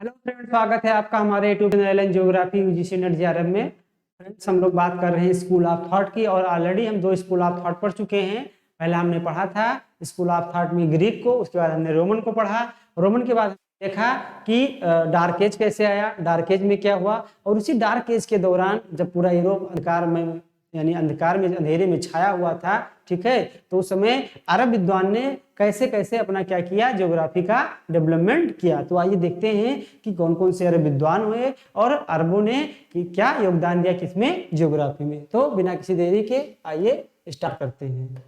Hello friends, स्वागत है आपका हमारे YouTube channel N geography UGC NET JRF में। फ्रेंड्स, हम लोग बात कर रहे हैं स्कूल ऑफ थॉट की और ऑलरेडी हम 2 स्कूल ऑफ थॉट पढ़ चुके हैं। पहला हमने पढ़ा था स्कूल ऑफ थॉट में ग्रीक को, उसके बाद हमने रोमन को पढ़ा। रोमन के बाद देखा कि डार्क एज कैसे आया, डार्क एज में क्या हुआ, और उसी डार्क एज के दौरान जब पूरा यूरोप अंधकार में यानी अंधकार में अंधेरे में छाया हुआ था, ठीक है, तो उस समय अरब विद्वान ने कैसे कैसे अपना क्या किया, ज्योग्राफी का डेवलपमेंट किया। तो आइए देखते हैं कि कौन कौन से अरब विद्वान हुए और अरबों ने क्या योगदान दिया किसमें, ज्योग्राफी में। तो बिना किसी देरी के आइए स्टार्ट करते हैं।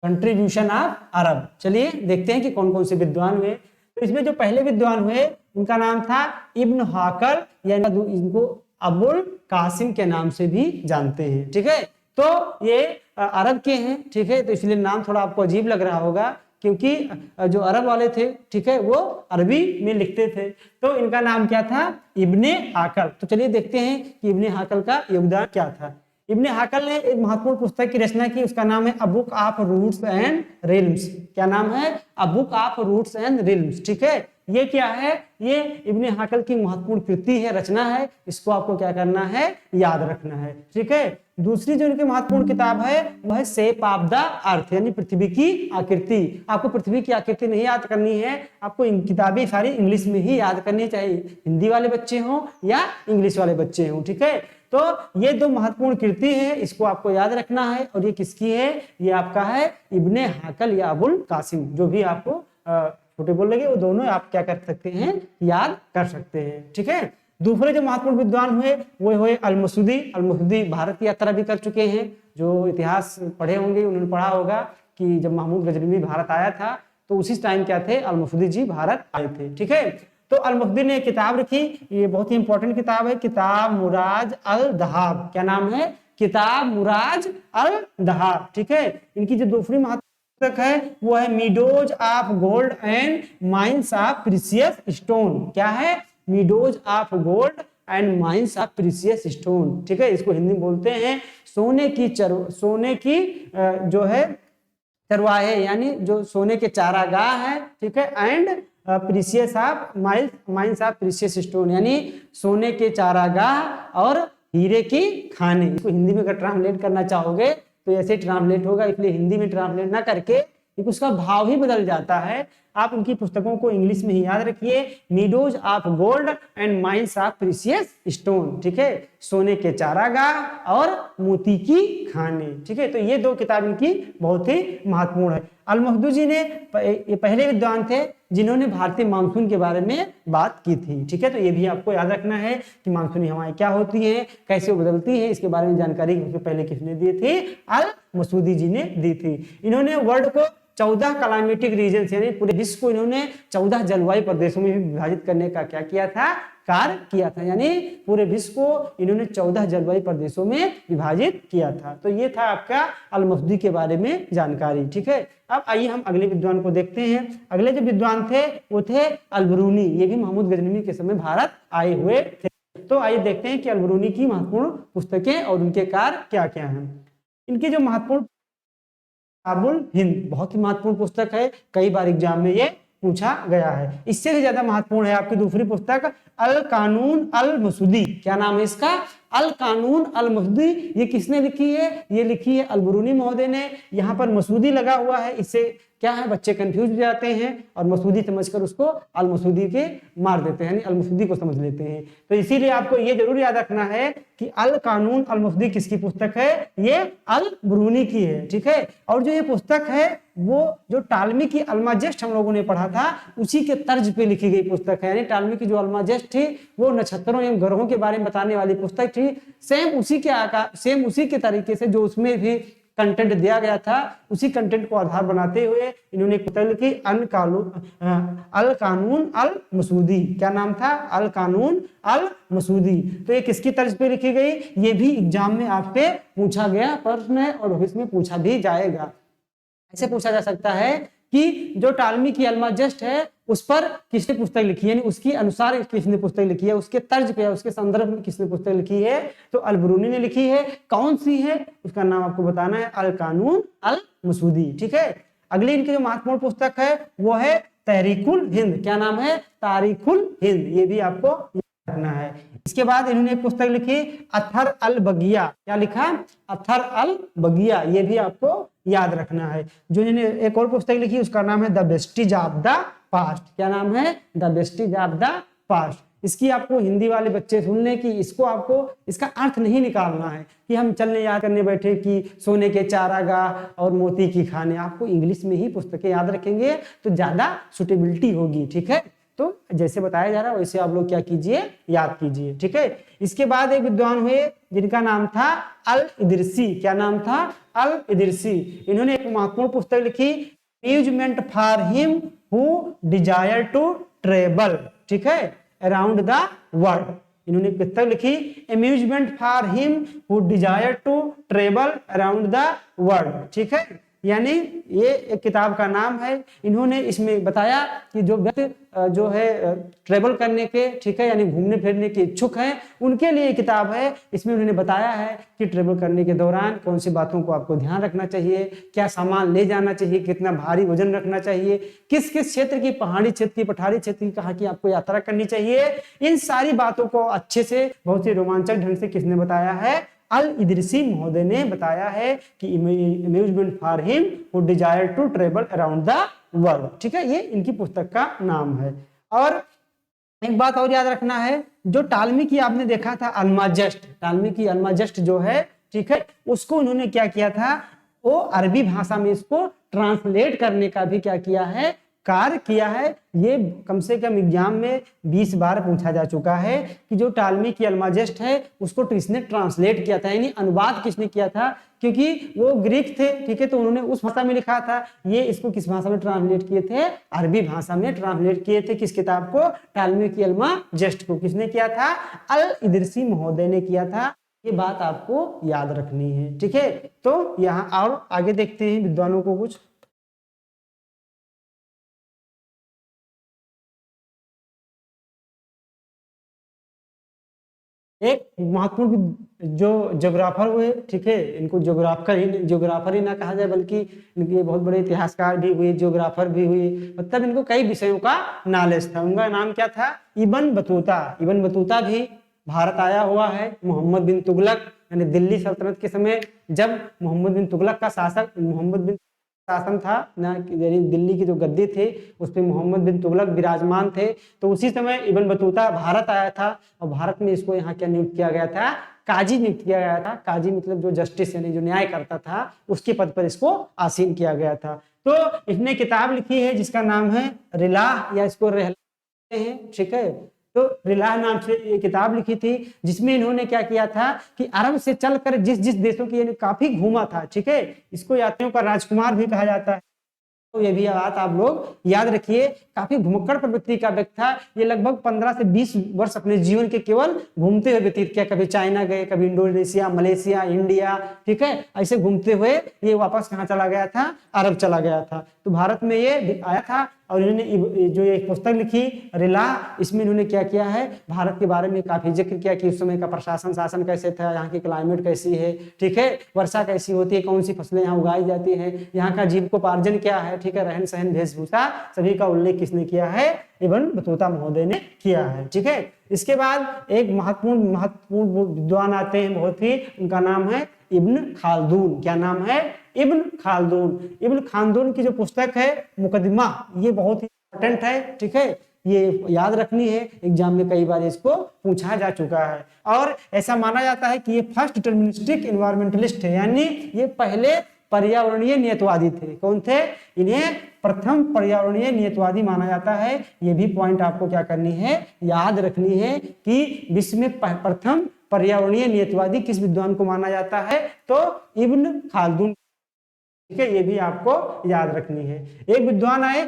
कंट्रीब्यूशन ऑफ अरब, चलिए देखते हैं कि कौन कौन से विद्वान हुए। तो इसमें जो पहले विद्वान हुए उनका नाम था इब्न हाकल, यानी इनको अबुल कासिम के नाम से भी जानते हैं, ठीक है। तो ये अरब के हैं, ठीक है, तो इसलिए नाम थोड़ा आपको अजीब लग रहा होगा क्योंकि जो अरब वाले थे, ठीक है, वो अरबी में लिखते थे। तो इनका नाम क्या था, इब्ने हाकल। तो चलिए देखते हैं कि इब्ने हाकल का योगदान क्या था। इब्ने हाकल ने एक महत्वपूर्ण पुस्तक की रचना की, उसका नाम है a book of roots and realms. क्या नाम है, a book of roots and realms, ठीक है। ये क्या है, ये इब्ने हाकल की महत्वपूर्ण कृति है, रचना है। इसको आपको क्या करना है, याद रखना है, ठीक है। दूसरी जो इनकी महत्वपूर्ण किताब है वह है शेप ऑफ द अर्थ, यानी पृथ्वी की आकृति। आपको पृथ्वी की आकृति नहीं याद करनी है, आपको किताबें सारी इंग्लिश में ही याद करनी चाहिए, हिंदी वाले बच्चे हों या इंग्लिश वाले बच्चे हों, ठीक है। तो ये 2 महत्वपूर्ण कृति है, इसको आपको याद रखना है। और ये किसकी है, ये आपका है इब्ने हाकल या अबुल कासिम, जो भी आपको छोटे बोल लगे वो दोनों आप क्या कर सकते हैं, याद कर सकते हैं, ठीक है। दूसरे जो महत्वपूर्ण विद्वान हुए वो हुए अल-मसूदी। अल-मसूदी भारत की यात्रा भी कर चुके हैं। जो इतिहास पढ़े होंगे उन्होंने पढ़ा होगा कि जब महमूद गजनवी भारत आया था तो उसी टाइम क्या थे, अल-मसूदी जी भारत आए थे, ठीक है। तो अल-मसूदी ने किताब लिखी, ये बहुत ही इंपॉर्टेंट किताब है, किताब मुराज अल दहाब। क्या नाम है, किताब मुराज अल दहाब, ठीक है। इनकी जो दूसरी पुस्तक है वो है meadows of gold and mines of precious stone. क्या है, meadows of gold and mines of precious stone, ठीक है। इसको हिंदी में बोलते हैं सोने की जो है चरवाहे, यानी जो सोने के चारागाह है, ठीक है। And precious of mines of precious stone, यानी सोने के चारागाह और हीरे की खाने। इसको हिंदी में अगर ट्रांसलेट करना चाहोगे तो ऐसे ट्रांसलेट होगा, इसलिए हिंदी में ट्रांसलेट ना करके उसका भाव ही बदल जाता है। आप उनकी पुस्तकों को इंग्लिश में ही याद रखिए, meadows of gold and mines of precious stone, ठीक है, सोने के चारागाह और मोती की खाने, ठीक है। तो ये 2 किताब इनकी बहुत ही महत्वपूर्ण है। अल-मसूदी जी ने ये पहले विद्वान थे जिन्होंने भारतीय मानसून के बारे में बात की थी, ठीक है। तो ये भी आपको याद रखना है कि मानसूनी हवाएं क्या होती हैं, कैसे बदलती हैं, इसके बारे में जानकारी पहले किसने दी थी, अल-मसूदी जी ने दी थी। इन्होंने वर्ल्ड को 14 क्लाइमेटिक रीजन यानी पूरे विश्व को इन्होंने 14 जलवायु प्रदेशों में विभाजित करने का क्या किया था, कार्य किया था। यानी पूरे विश्व को इन्होंने 14 जलवायु प्रदेशों में विभाजित किया था। तो ये था आपका अल-मसूदी के बारे में जानकारी, ठीक है। अब आइए हम अगले विद्वान को देखते हैं। अगले जो विद्वान थे वो थे अल-बिरूनी। ये भी महमूद गजनवी के समय भारत आए हुए थे। तो आइए देखते हैं कि अल-बिरूनी की महत्वपूर्ण पुस्तकें और उनके कार्य क्या क्या हैं। इनकी जो महत्वपूर्ण किताबुल हिंद बहुत ही महत्वपूर्ण पुस्तक है, कई बार एग्जाम में ये पूछा गया है। इससे भी ज्यादा महत्वपूर्ण है आपकी दूसरी पुस्तक अल कानून अल मसूदी। क्या नाम है इसका, अल कानून अल मसूदी। ये किसने लिखी है, ये लिखी है अल-बिरूनी महोदय ने। यहाँ पर मसूदी लगा हुआ है, इससे क्या है बच्चे कंफ्यूज हो जाते हैं और मसूदी समझकर उसको अल-मसूदी के मार देते हैं, यानी अल-मसूदी को समझ लेते हैं। तो इसीलिए आपको ये जरूर याद रखना है कि अल कानून अल मसूदी किसकी पुस्तक है, ये अल-बिरूनी की है, ठीक है। और जो ये पुस्तक है वो जो टालमी की अल्माजेस्ट हम लोगों ने पढ़ा था उसी के तर्ज पे लिखी गई पुस्तक है। यानी टालमी की जो अल्माजेस्ट थी वो नक्षत्रों एवं ग्रहों के बारे में बताने वाली पुस्तक थी। सेम उसी के तरीके से जो उसमें भी कंटेंट दिया गया था, उसी कंटेंट को आधार बनाते हुए इन्होंने पुस्तक लिखी अल कानून अल मसूदी। क्या नाम था, अल कानून अल मसूदी। तो ये किसकी तर्ज पे लिखी गई, ये भी एग्जाम में आपसे पूछा गया प्रश्न है और इसमें पूछा भी जाएगा। ऐसे पूछा जा सकता है कि जो टालमी की अल्माजस्ट है उस पर किसने पुस्तक लिखी है, यानी उसकी अनुसार किसने पुस्तक लिखी है, उसके तर्ज पे, उसके संदर्भ में किसने पुस्तक लिखी है, तो अल-बरूनी ने लिखी है। कौन सी है उसका नाम आपको बताना है, अल कानून अल मसूदी। ठीक है, अगली इनकी जो महत्वपूर्ण पुस्तक है वो है तहरीकुल हिंद। क्या नाम है, तारीखुल हिंद, ये भी आपको याद रखना है। इसके बाद इन्होंने एक पुस्तक लिखी अथर अल बगिया। क्या लिखा, अथर अल बगिया, ये भी आपको याद रखना है। जो इन्होंने एक और पुस्तक लिखी उसका नाम है the wastage of the past. क्या नाम है, the wastage of the past. इसकी आपको हिंदी वाले बच्चे सुन लें कि इसको आपको इसका अर्थ नहीं निकालना है कि हम चलने याद करने बैठे कि सोने के चारागाह और मोती की खाने, आपको इंग्लिश में ही पुस्तकें याद रखेंगे तो ज्यादा सुटेबिलिटी होगी। ठीक है, तो जैसे बताया जा रहा है वैसे आप लोग क्या कीजिए, याद कीजिए। ठीक है, इसके बाद एक विद्वान हुए जिनका नाम था अल इदरिसी। क्या नाम था, अल इदरिसी। इन्होंने एक महत्वपूर्ण पुस्तक लिखी amusement for him who desire to travel. ठीक है, अराउंड द वर्ल्ड। इन्होंने पुस्तक लिखी amusement for him who desire to travel around the world. ठीक है, यानी ये एक किताब का नाम है। इन्होंने इसमें बताया कि जो व्यक्ति जो है ट्रेवल करने के, ठीक है, यानी घूमने फिरने के इच्छुक हैं उनके लिए किताब है। इसमें उन्होंने बताया है कि ट्रेवल करने के दौरान कौन सी बातों को आपको ध्यान रखना चाहिए, क्या सामान ले जाना चाहिए, कितना भारी वजन रखना चाहिए, किस किस क्षेत्र की, पहाड़ी क्षेत्र की, पठारी क्षेत्र की, कहाँ की आपको यात्रा करनी चाहिए। इन सारी बातों को अच्छे से, बहुत ही रोमांचक ढंग से किसने बताया है, अल इदरिसी महोदय ने बताया है कि amusement for him who desire to travel around the world. ठीक है, ये इनकी पुस्तक का नाम है। और एक बात और याद रखना है, जो टालमी की आपने देखा था अल्माजस्ट, टालमी की अल्माजस्ट जो है, ठीक है, उसको उन्होंने क्या किया था, वो अरबी भाषा में इसको ट्रांसलेट करने का भी क्या किया है, कार्य किया है। ये कम से कम एग्जाम में 20 बार पूछा जा चुका है कि जो टालमी की अल्माजस्ट है उसको किसने ट्रांसलेट किया था, यानी अनुवाद किसने किया था, क्योंकि वो ग्रीक थे। ठीक है, तो उन्होंने उस भाषा में लिखा था, ये इसको किस भाषा में ट्रांसलेट किए थे, अरबी भाषा में ट्रांसलेट किए थे। किस किताब को, टालमी की अल्माजस्ट को किसने किया था, अल इदरिसी महोदय ने किया था। ये बात आपको याद रखनी है। ठीक है, तो यहाँ और आगे देखते हैं विद्वानों को कुछ। एक महत्वपूर्ण जो ज्योग्राफर हुए, ठीक है, इनको ज्योग्राफर ही ना कहा जाए बल्कि इनके बहुत बड़े इतिहासकार भी हुए, ज्योग्राफर भी हुए, मतलब इनको कई विषयों का नॉलेज था। उनका नाम क्या था, इब्न बतूता। इब्न बतूता भी भारत आया हुआ है। मोहम्मद बिन तुगलक, यानी दिल्ली सल्तनत के समय जब मोहम्मद बिन तुगलक का मोहम्मद बिन शासन था ना, यानी दिल्ली की जो गद्दी थे उस पे मोहम्मद बिन तुगलक विराजमान थे, तो उसी समय इब्न बतूता भारत आया था। और भारत में इसको यहाँ क्या नियुक्त किया गया था, काजी नियुक्त किया गया था। काजी मतलब जो जस्टिस, यानी जो न्याय करता था, उसके पद पर इसको आसीन किया गया था। तो इसने किताब लिखी है जिसका नाम है रिलाह, या इसको रहला हैं। ठीक है, तो रिलाह नाम से ये किताब लिखी थी, जिसमें इन्होंने क्या किया था कि अरब से चलकर जिस जिस देशों की काफी घूमा था। ठीक है, इसको यात्रियों का राजकुमार भी कहा जाता है। तो ये भी बात आप लोग याद रखिए, काफी घुमक्कड़ प्रवृत्ति का व्यक्ति था। ये लगभग 15 से 20 वर्ष अपने जीवन के केवल घूमते हुए व्यतीत किया। कभी चाइना गए, कभी इंडोनेशिया, मलेशिया, इंडिया, ठीक है, ऐसे घूमते हुए ये वापस कहाँ चला गया था, अरब चला गया था। तो भारत में ये आया था और इन्होंने जो एक पुस्तक लिखी रिलाह, इसमें इन्होंने क्या किया है, भारत के बारे में काफी जिक्र किया कि उस समय का प्रशासन शासन कैसे था, यहाँ की क्लाइमेट कैसी है, ठीक है, वर्षा कैसी होती है, कौन सी फसलें यहाँ उगाई जाती है, यहाँ का जीविकोपार्जन क्या है, ठीक है, रहन सहन वेशभूषा, सभी का उल्लेख किसने किया है, इब्न बतूता महोदय ने किया है। ठीक है, इसके बाद एक महत्वपूर्ण विद्वान आते हैं बहुत ही, उनका नाम है इब्न खालदून। क्या नाम है, इब्न खालदून। इब्न खालदून की जो पुस्तक है मुकदमा, ये बहुत ही इंपॉर्टेंट है। ठीक है, ये याद रखनी है, एग्जाम में कई बार इसको पूछा जा चुका है। और ऐसा माना जाता है कि ये फर्स्ट डिटर्मिनिस्टिक एनवायरमेंटलिस्ट है, यानी ये पहले पर्यावरणीय नियतवादी थे। कौन थे, इन्हें प्रथम पर्यावरणीय नियतवादी माना जाता है। ये भी पॉइंट आपको क्या करनी है, याद रखनी है कि विश्व में प्रथम पर्यावरणीय नियतवादी किस विद्वान को माना जाता है, तो इब्न खालदून। ठीक है, ये भी आपको याद रखनी है। एक विद्वान आए,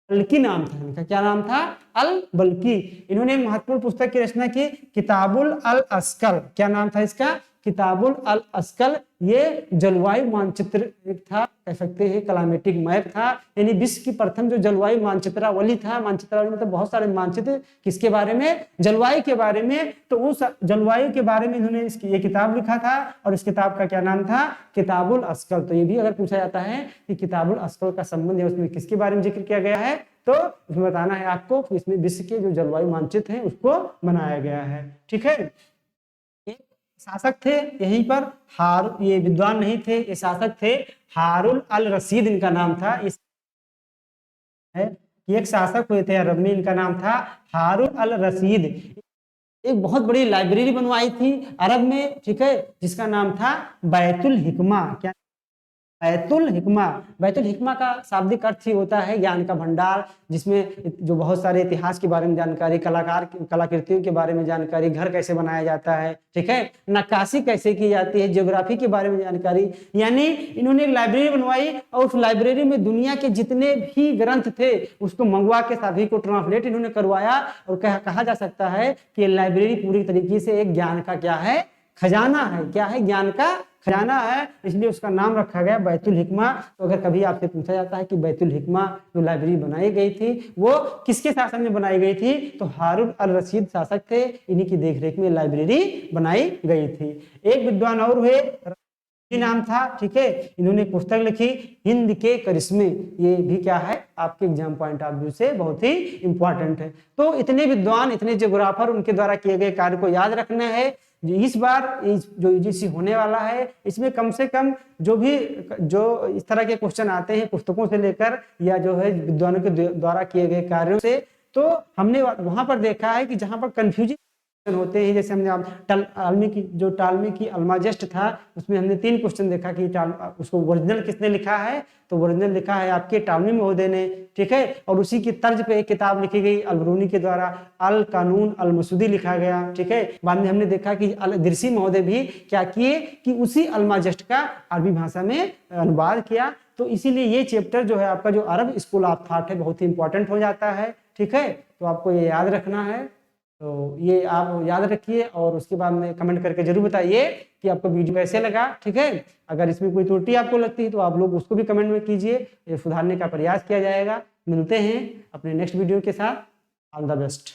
बल्की नाम था इनका। क्या नाम था, अल बल्की। इन्होंने महत्वपूर्ण पुस्तक की रचना की, किताबुल अल अस्कर। क्या नाम था इसका, किताबुल अल अस्कल, ये जलवायु मानचित्र एक था, कह सकते हैं क्लाइमेटिक मैप था, यानी विश्व की प्रथम जो जलवायु मानचित्रावली था। मानचित्रावली मतलब बहुत सारे मानचित्र, किसके बारे में? जलवायु के बारे में। तो उस जलवायु के बारे में इन्होंने ये किताब लिखा था, और इस किताब का क्या नाम था? किताबुल अस्कल। तो ये भी अगर पूछा जाता है कि किताबुल अस्कल का संबंध है, उसमें किसके बारे में जिक्र किया गया है, तो उसमें बताना है आपको कि इसमें विश्व के जो जलवायु मानचित्र है उसको बनाया गया है। ठीक है, शासक थे यहीं पर ये विद्वान नहीं थे, ये शासक थे हारून अल रशीद, इनका नाम था। इस है कि एक शासक हुए थे अरब में, इनका नाम था हारून अल रशीद। एक बहुत बड़ी लाइब्रेरी बनवाई थी अरब में, ठीक है, जिसका नाम था बैतुल हिकमा। क्या? बैतुल हिकमा। बैतुल हिकमा का शाब्दिक अर्थ ही होता है ज्ञान का भंडार, जिसमें जो बहुत सारे इतिहास के बारे में जानकारी, कलाकृतियों के बारे में जानकारी, घर कैसे बनाया जाता है, ठीक है, नक्काशी कैसे की जाती है, ज्योग्राफी के बारे में जानकारी। यानी इन्होंने एक लाइब्रेरी बनवाई, और उस लाइब्रेरी में दुनिया के जितने भी ग्रंथ थे उसको मंगवा के सभी को ट्रांसलेट इन्होंने करवाया। और कहा जा सकता है कि लाइब्रेरी पूरी तरीके से एक ज्ञान का क्या है? खजाना है। क्या है? ज्ञान का खजाना है, इसलिए उसका नाम रखा गया बैतुल हिकमा। तो अगर कभी आपसे पूछा जाता है कि बैतुल हिकमा जो लाइब्रेरी बनाई गई थी वो किसके शासन में बनाई गई थी, तो हारून अल रशीद शासक थे, इन्हीं की देखरेख में लाइब्रेरी बनाई गई थी। एक विद्वान और हुए, नाम था, ठीक है, इन्होंने एक पुस्तक लिखी हिंद के करिश्मे। ये भी क्या है? आपके एग्जाम पॉइंट ऑफ व्यू से बहुत ही इंपॉर्टेंट है। तो इतने विद्वान, इतने ज्योग्राफर, उनके द्वारा किए गए कार्य को याद रखना है। इस बार जो यूजीसी होने वाला है, इसमें कम से कम जो इस तरह के क्वेश्चन आते हैं पुस्तकों से लेकर, या जो है विद्वानों के द्वारा किए गए कार्यों से, तो हमने वहां पर देखा है कि जहां पर कंफ्यूजिंग होते हैं, जैसे हमने टालमी की अल्माजेस्ट था, उसमें हमने 3 क्वेश्चन देखा कि उसको ओरिजिनल किसने लिखा है, तो ओरिजिनल लिखा है आपके टालमी महोदय ने, ठीक है, और उसी की तर्ज पे एक किताब लिखी गई अलबरूनी के द्वारा, अल कानून अल मसूदी लिखा गया, ठीक है। बाद में हमने देखा कि दिरसी महोदय भी क्या किए कि उसी अल्माजेस्ट का अरबी भाषा में अनुवाद किया। तो इसीलिए ये चैप्टर जो है आपका, जो अरब स्कूल ऑफ थॉट है, बहुत ही इंपॉर्टेंट हो जाता है, ठीक है। तो आपको ये याद रखना है, तो ये आप याद रखिए, और उसके बाद में कमेंट करके जरूर बताइए कि आपको वीडियो कैसे लगा, ठीक है। अगर इसमें कोई त्रुटि आपको लगती है तो आप लोग उसको भी कमेंट में कीजिए, ये सुधारने का प्रयास किया जाएगा। मिलते हैं अपने नेक्स्ट वीडियो के साथ। All the best.